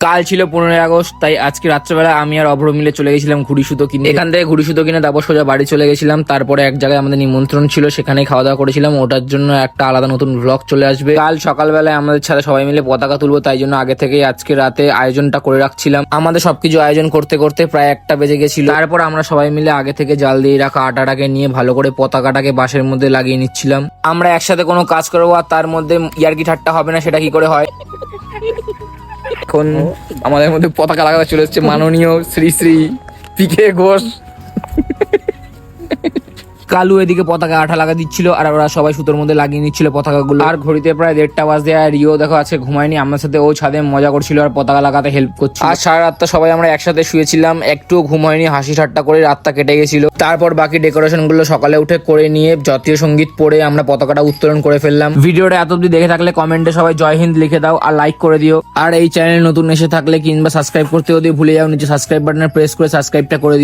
কাল ছিল 15ই আগস্ট, তাই আজকে রাত্রেবেলা আমি আর অভ্র মিলে চলে গেছিলাম ঘুড়ি সুতো কিনে। এখান থেকে ঘুড়ি সুতো কিনে তারপর সোজা বাড়ি চলে গেছিলাম। তারপরে এক জায়গায় আমাদের নিমন্ত্রণ ছিল, সেখানে খাওয়া দাওয়া করেছিলাম। ওটার জন্য একটা আলাদা নতুন ব্লগ চলে আসবে। কাল সকালবেলায় আমাদের সাথে সবাই মিলে পতাকা তুলবো, তাই জন্য আগে থেকেই আজকে রাতে আয়োজনটা করে রাখছিলাম। আমাদের সবকিছু আয়োজন করতে করতে প্রায় 1টা বেজে গেছিল। তারপর আমরা সবাই মিলে আগে থেকে জাল দিয়ে রাখা আটাটাকে নিয়ে ভালো করে পতাকাটাকে বাঁশের মধ্যে লাগিয়ে নিচ্ছিলাম। আমরা একসাথে কোনো কাজ করবো আর তার মধ্যে ইয়ার্কি ঠাট্টা হবে না, সেটা কি করে হয়। এখন আমাদের মধ্যে পতাকা লাগাতে চলে এসেছে মাননীয় শ্রী শ্রী পি.কে. ঘোষ। কালু এদিকে পতাকা আঠা লাগা দিচ্ছিল আর ওরা সবাই সুতোর মধ্যে লাগিয়ে নিচ্ছিল পতাকাগুলো। আর ঘড়িতে প্রায় 1:30 বাজে। আর রিও দেখো আছে ঘুমায়নি, আমার সাথে ও ছাদে মজা করছিল আর পতাকা লাগাতে হেল্প করছিল। আর সারা রাতটা সবাই আমরা একসাথে শুয়েছিলাম, একটু ঘুম হয়নি, হাসি ঠাট্টা করে রাতটা কেটে গেছিল। তারপর বাকি ডেকোরেশন গুলো সকালে উঠে করে নিয়ে জাতীয় সঙ্গীত পড়ে আমরা পতাকাটা উত্তোলন করে ফেললাম। ভিডিওটা এত অব্দি দেখে থাকলে কমেন্টে সবাই জয় হিন্দ লিখে দাও আর লাইক করে দিও। আর এই চ্যানেল নতুন এসে থাকলে কিংবা সাবস্ক্রাইব করতে যদি ভুলে যাও, নিচে সাবস্ক্রাইব বাটনে প্রেস করে সাবস্ক্রাইবটা করে দিও।